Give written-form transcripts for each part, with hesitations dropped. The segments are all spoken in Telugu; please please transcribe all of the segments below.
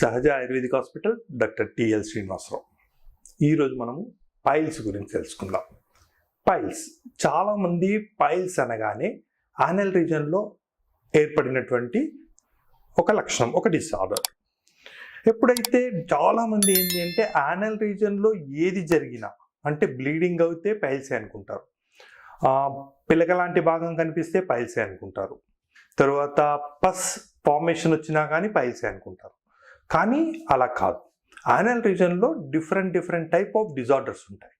సహజ Ayurvedic hospital doctor TL Srinivasarao. ఈరోజు మనము పైల్స్ గురించి తెలుసుకుందాం. పైల్స్, చాలామంది పైల్స్ అనగానే యానల్ రీజన్లో ఏర్పడినటువంటి ఒక లక్షణం, ఒక డిసార్డర్. ఎప్పుడైతే చాలామంది ఏంటి అంటే యానల్ రీజన్లో ఏది జరిగినా అంటే బ్లీడింగ్ అవుతే పైల్సే అనుకుంటారు, పిలక లాంటి భాగం కనిపిస్తే పైల్సే అనుకుంటారు, తర్వాత పస్ ఫార్మేషన్ వచ్చినా కానీ పైల్సే అనుకుంటారు. కానీ అలా కాదు. యానల్ రీజన్లో డిఫరెంట్ టైప్ ఆఫ్ డిజార్డర్స్ ఉంటాయి.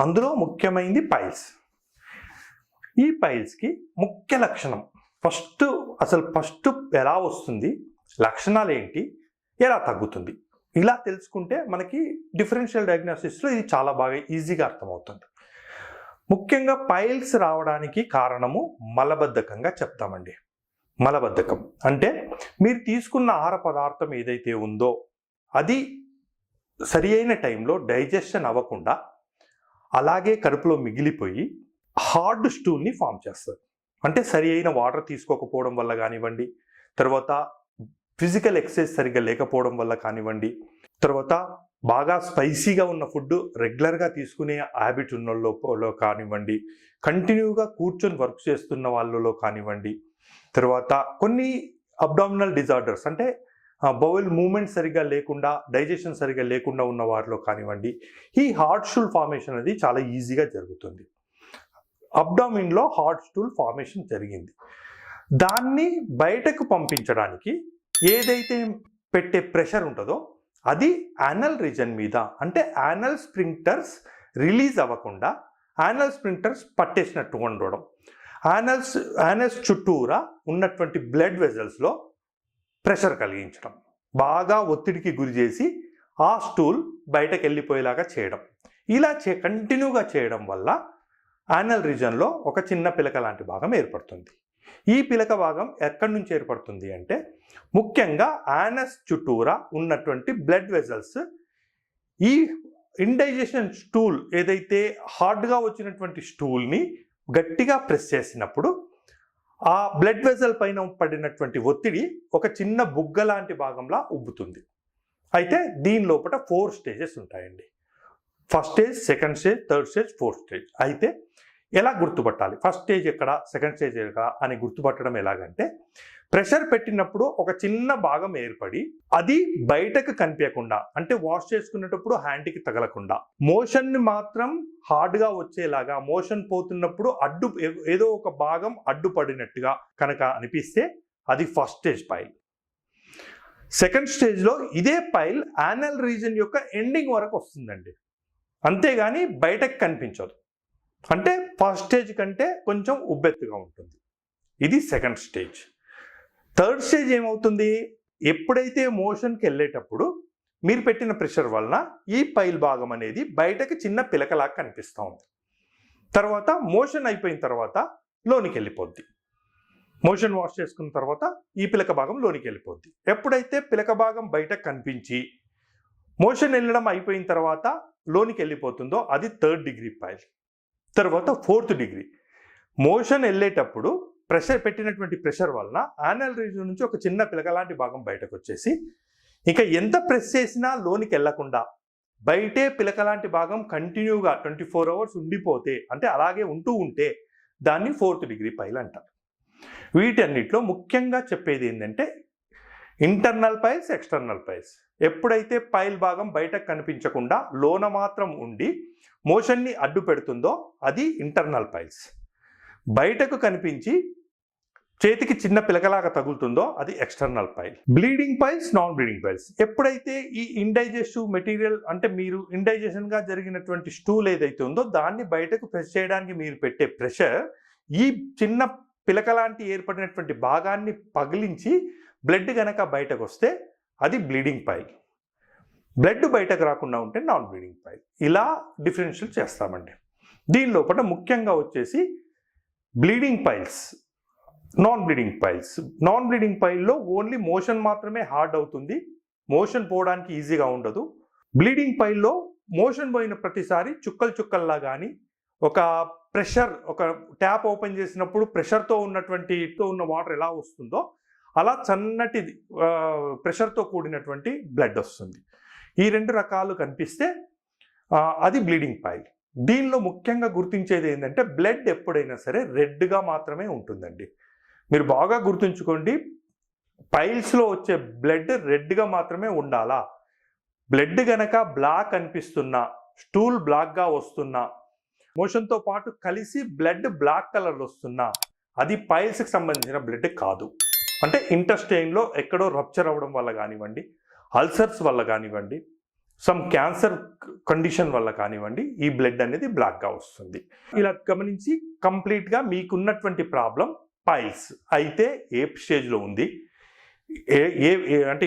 అందులో ముఖ్యమైనది పైల్స్. ఈ పైల్స్కి ముఖ్య లక్షణం ఫస్ట్ ఎలా వస్తుంది, లక్షణాలు ఏంటి, ఎలా తగ్గుతుంది, ఇలా తెలుసుకుంటే మనకి డిఫరెన్షియల్ డయాగ్నోసిస్లో ఇది చాలా బాగా ఈజీగా అర్థమవుతుంది. ముఖ్యంగా పైల్స్ రావడానికి కారణము మలబద్ధకంగా చెప్తామండి. మలబద్ధకం అంటే మీరు తీసుకున్న ఆహార పదార్థం ఏదైతే ఉందో అది సరి అయిన టైంలో డైజెషన్ అవ్వకుండా అలాగే కడుపులో మిగిలిపోయి హార్డ్ స్టూల్ని ఫామ్ చేస్తారు. అంటే సరి అయిన వాటర్ తీసుకోకపోవడం వల్ల కానివ్వండి, తర్వాత ఫిజికల్ ఎక్సర్సైజ్ సరిగ్గా లేకపోవడం వల్ల కానివ్వండి, తర్వాత బాగా స్పైసీగా ఉన్న ఫుడ్ రెగ్యులర్గా తీసుకునే హ్యాబిట్ ఉన్న వాళ్ళలో కానివ్వండి, కంటిన్యూగా కూర్చొని వర్క్ చేస్తున్న వాళ్ళలో కానివ్వండి, తర్వాత కొన్ని అబ్డామినల్ డిజార్డర్స్ అంటే బౌల్ మూమెంట్ సరిగ్గా లేకుండా, డైజెషన్ సరిగ్గా లేకుండా ఉన్న వారిలో కానివ్వండి, ఈ హార్డ్ స్టూల్ ఫార్మేషన్ అనేది చాలా ఈజీగా జరుగుతుంది. అబ్డామిన్లో హార్డ్ స్టూల్ ఫార్మేషన్ జరిగింది. దాన్ని బయటకు పంపించడానికి ఏదైతే పెట్టే ప్రెషర్ ఉంటుందో అది యానల్ రీజన్ మీద, అంటే యానల్ స్ప్రింక్టర్స్ రిలీజ్ అవ్వకుండా యానల్ స్ప్రింక్టర్స్ పట్టేసినట్టు ఉండడం, యానస్ చుట్టూరా ఉన్నటువంటి బ్లడ్ వెజల్స్లో ప్రెషర్ కలిగించడం, బాగా ఒత్తిడికి గురి చేసి ఆ స్టూల్ బయటకు వెళ్ళిపోయేలాగా చేయడం. ఇలా కంటిన్యూగా చేయడం వల్ల యానల్ రీజన్లో ఒక చిన్న పిలక లాంటి భాగం ఏర్పడుతుంది. ఈ పిలక భాగం ఎక్కడి నుంచి ఏర్పడుతుంది అంటే ముఖ్యంగా యానస్ చుట్టూరా ఉన్నటువంటి బ్లడ్ వెజల్స్ ఈ ఇండైజెషన్ స్టూల్ ఏదైతే హార్డ్గా వచ్చినటువంటి స్టూల్ని గట్టిగా ప్రెస్ చేసినప్పుడు ఆ బ్లడ్ వెజల్ పైన పడినటువంటి ఒత్తిడి ఒక చిన్న బుగ్గ లాంటి భాగంలా ఉబ్బుతుంది. అయితే దీని లోపల 4 స్టేజెస్ ఉంటాయండి. First stage, second stage, third stage, fourth stage. అయితే ఎలా గుర్తుపట్టాలి, ఫస్ట్ స్టేజ్ ఎక్కడ, సెకండ్ స్టేజ్ ఎక్కడ అని గుర్తుపట్టడం ఎలాగంటే, ప్రెషర్ పెట్టినప్పుడు ఒక చిన్న భాగం ఏర్పడి అది బయటకు కనిపించకుండా, అంటే వాష్ చేసుకునేటప్పుడు హ్యాండ్కి తగలకుండా, మోషన్ని మాత్రం హార్డ్గా వచ్చేలాగా, మోషన్ పోతున్నప్పుడు ఏదో ఒక భాగం అడ్డుపడినట్టుగా కనుక అనిపిస్తే అది ఫస్ట్ స్టేజ్ పైల్. సెకండ్ స్టేజ్లో ఇదే పైల్ యానల్ రీజన్ యొక్క ఎండింగ్ వరకు వస్తుందండి, అంతేగాని బయటకు కనిపించదు. అంటే ఫస్ట్ స్టేజ్ కంటే కొంచెం ఉబ్బెత్తుగా ఉంటుంది. ఇది సెకండ్ స్టేజ్. థర్డ్ స్టేజ్ ఏమవుతుంది, ఎప్పుడైతే మోషన్కి వెళ్ళేటప్పుడు మీరు పెట్టిన ప్రెషర్ వలన ఈ పైల్ భాగం అనేది బయటకు చిన్న పిలకలాగా కనిపిస్తూ ఉంది. తర్వాత మోషన్ అయిపోయిన తర్వాత లోనికి వెళ్ళిపోద్ది. మోషన్ వాష్ చేసుకున్న తర్వాత ఈ పిలక భాగం లోనికి వెళ్ళిపోద్ది. ఎప్పుడైతే పిలక భాగం బయటకు కనిపించి మోషన్ వెళ్ళడం అయిపోయిన తర్వాత లోనికి వెళ్ళిపోతుందో అది థర్డ్ డిగ్రీ పైల్. తర్వాత ఫోర్త్ డిగ్రీ, మోషన్ వెళ్ళేటప్పుడు ప్రెషర్ పెట్టినటువంటి ప్రెషర్ వలన యానల్ రీజన్ నుంచి ఒక చిన్న పిలక లాంటి భాగం బయటకు వచ్చేసి ఇంకా ఎంత ప్రెస్ చేసినా లోనికి వెళ్లకుండా బయటే పిలక లాంటి భాగం కంటిన్యూగా 24 అవర్స్ ఉండిపోతే, అంటే అలాగే ఉంటే దాన్ని ఫోర్త్ డిగ్రీ పైల్ అంటారు. వీటన్నిటిలో ముఖ్యంగా చెప్పేది ఏంటంటే ఇంటర్నల్ పైల్స్, ఎక్స్టర్నల్ పైల్స్. ఎప్పుడైతే పైల్ భాగం బయటకు కనిపించకుండా లోన మాత్రం ఉండి మోషన్ని అడ్డు పెడుతుందో అది ఇంటర్నల్ పైల్స్. బయటకు కనిపించి చేతికి చిన్న పిలకలాగా తగులుతుందో అది external pile. Bleeding piles, non bleeding piles. ఎప్పుడైతే ఈ ఇండైజెస్టివ్ మెటీరియల్, అంటే మీరు ఇండైజెషన్గా జరిగినటువంటి స్టూల్ ఏదైతే ఉందో దాన్ని బయటకు ప్రెస్ చేయడానికి మీరు పెట్టే ప్రెషర్ ఈ చిన్న పిలక లాంటి ఏర్పడినటువంటి భాగాన్ని పగిలించి బ్లడ్ గనక బయటకు వస్తే అది బ్లీడింగ్ పైల్. బ్లడ్ బయటకు రాకుండా ఉంటే నాన్ బ్లీడింగ్ పైల్. ఇలా డిఫరెన్షియేట్ చేస్తామండి. దీని లోపల ముఖ్యంగా వచ్చేసి bleeding piles, non bleeding piles. Non bleeding పైల్లో ఓన్లీ మోషన్ మాత్రమే హార్డ్ అవుతుంది, మోషన్ పోవడానికి ఈజీగా ఉండదు. బ్లీడింగ్ పైల్లో మోషన్ పోయిన ప్రతిసారి చుక్కల్లా కానీ, ఒక ప్రెషర్, ఒక ట్యాప్ ఓపెన్ చేసినప్పుడు ప్రెషర్తో ఉన్న వాటర్ ఎలా వస్తుందో అలా చన్నటి ప్రెషర్తో కూడినటువంటి బ్లడ్ వస్తుంది. ఈ 2 రకాలు కనిపిస్తే అది బ్లీడింగ్ పైల్. దీనిలో ముఖ్యంగా గుర్తించేది ఏంటంటే బ్లడ్ ఎప్పుడైనా సరే రెడ్గా మాత్రమే ఉంటుందండి. మీరు బాగా గుర్తుంచుకోండి, పైల్స్లో వచ్చే బ్లడ్ రెడ్గా మాత్రమే ఉండాలా. బ్లడ్ గనక బ్లాక్ అనిపిస్తున్నా, స్టూల్ బ్లాక్గా వస్తున్నా, మోషన్తో పాటు కలిసి బ్లడ్ బ్లాక్ కలర్ వస్తున్నా, అది పైల్స్కి సంబంధించిన బ్లడ్ కాదు. అంటే ఇంటెస్టైన్లో ఎక్కడో రప్చర్ అవ్వడం వల్ల కానివ్వండి, అల్సర్స్ వల్ల కానివ్వండి, సమ్ క్యాన్సర్ కండిషన్ వల్ల కానివ్వండి, ఈ బ్లడ్ అనేది బ్లాక్గా వస్తుంది. ఇలా గమనించి కంప్లీట్గా మీకున్నటువంటి ప్రాబ్లం పైల్స్ అయితే ఏ స్టేజ్లో ఉంది, అంటే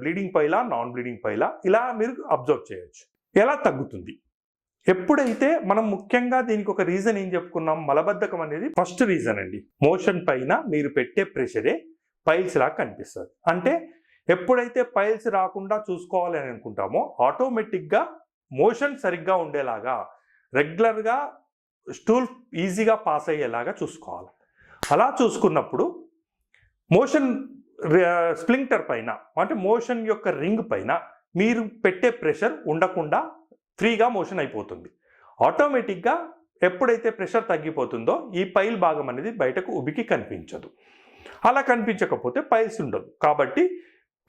బ్లీడింగ్ పైలా, నాన్ బ్లీడింగ్ పైలా, ఇలా మీరు అబ్జర్వ్ చేయొచ్చు. ఎలా తగ్గుతుంది? ఎప్పుడైతే మనం ముఖ్యంగా దీనికి ఒక రీజన్ ఏం చెప్పుకున్నాం, మలబద్ధకం అనేది ఫస్ట్ రీజన్ అండి. మోషన్ పైన మీరు పెట్టే ప్రెషరే పైల్స్ లాగా కనిపిస్తుంది. అంటే ఎప్పుడైతే పైల్స్ రాకుండా చూసుకోవాలి అని అనుకుంటామో ఆటోమేటిక్గా మోషన్ సరిగ్గా ఉండేలాగా, రెగ్యులర్గా స్టూల్ ఈజీగా పాస్ అయ్యేలాగా చూసుకోవాలి. అలా చూసుకున్నప్పుడు మోషన్ స్ప్లింక్టర్ పైన, అంటే మోషన్ యొక్క రింగ్ పైన మీరు పెట్టే ప్రెషర్ ఉండకుండా ఫ్రీగా మోషన్ అయిపోతుంది. ఆటోమేటిక్గా ఎప్పుడైతే ప్రెషర్ తగ్గిపోతుందో ఈ పైల్ భాగం అనేది బయటకు ఉబికి కనిపించదు. అలా కనిపించకపోతే పైల్స్ ఉండదు. కాబట్టి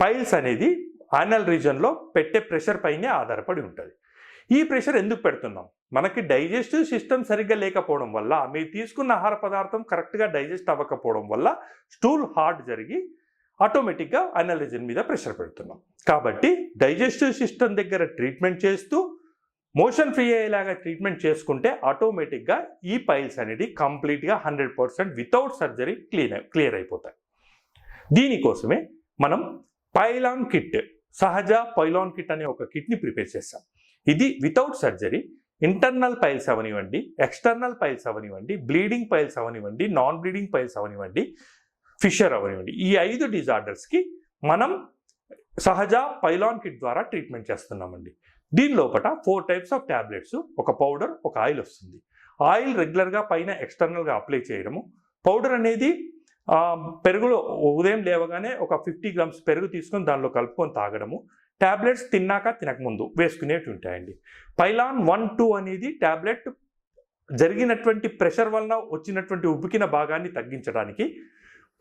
పైల్స్ అనేది యానల్ రీజన్లో పెట్టే ప్రెషర్ పైనే ఆధారపడి ఉంటుంది. ఈ ప్రెషర్ ఎందుకు పెడుతున్నాం? మనకి డైజెస్టివ్ సిస్టమ్ సరిగ్గా లేకపోవడం వల్ల, మీరు తీసుకున్న ఆహార పదార్థం కరెక్ట్గా డైజెస్ట్ అవ్వకపోవడం వల్ల స్టూల్ హార్డ్ జరిగి ఆటోమేటిక్గా యానల్ రీజన్ మీద ప్రెషర్ పెడుతున్నాం. కాబట్టి డైజెస్టివ్ సిస్టమ్ దగ్గర ట్రీట్మెంట్ చేస్తూ మోషన్ ఫ్రీ అయ్యేలాగా ట్రీట్మెంట్ చేసుకుంటే ఆటోమేటిక్గా ఈ పైల్స్ అనేది కంప్లీట్గా 100% వితౌట్ సర్జరీ క్లియర్ అయిపోతాయి. దీనికోసమే మనం పైలాన్ కిట్, సహజ పైలాన్ కిట్ అనే ఒక కిట్ని ప్రిపేర్ చేస్తాం. ఇది వితౌట్ సర్జరీ ఇంటర్నల్ పైల్స్ అవనివ్వండి, ఎక్స్టర్నల్ పైల్స్ అవనివ్వండి, బ్లీడింగ్ పైల్స్ అవనివ్వండి, నాన్ బ్లీడింగ్ పైల్స్ అవనివ్వండి, ఫిషర్ అవనివ్వండి, ఈ 5 డిజార్డర్స్కి మనం సహజ పైలాన్ కిట్ ద్వారా ట్రీట్మెంట్ చేస్తున్నామండి. దీని లోపల 4 టైప్స్ ఆఫ్ ట్యాబ్లెట్స్, ఒక పౌడర్, ఒక ఆయిల్ వస్తుంది. ఆయిల్ రెగ్యులర్గా పైన ఎక్స్టర్నల్గా అప్లై చేయడము, పౌడర్ అనేది పెరుగులో ఉదయం లేవగానే ఒక 50 grams పెరుగు తీసుకొని దానిలో కలుపుకొని తాగడము, ట్యాబ్లెట్స్ తిన్నాక తినకముందు వేసుకునేవి ఉంటాయండి. పైలాన్ 1, 2 అనేది ట్యాబ్లెట్ జరిగినటువంటి ప్రెషర్ వలన వచ్చినటువంటి ఉబ్బికిన భాగాన్ని తగ్గించడానికి,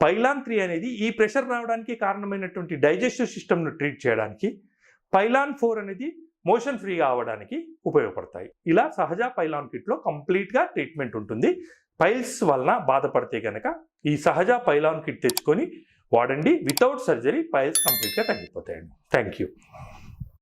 పైలాన్ 3 అనేది ఈ ప్రెషర్ రావడానికి కారణమైనటువంటి డైజెస్టివ్ సిస్టమ్ను ట్రీట్ చేయడానికి, పైలాన్ 4 అనేది మోషన్ ఫ్రీగా అవ్వడానికి ఉపయోగపడతాయి. ఇలా సహజ పైలాన్ కిట్లో కంప్లీట్గా ట్రీట్మెంట్ ఉంటుంది. పైల్స్ వలన బాధపడితే కనుక ఈ సహజ పైలాన్ కిట్ తెచ్చుకొని వాడండి. వితౌట్ సర్జరీ పైల్స్ కంప్లీట్గా తగ్గిపోతాయండి. Thank you.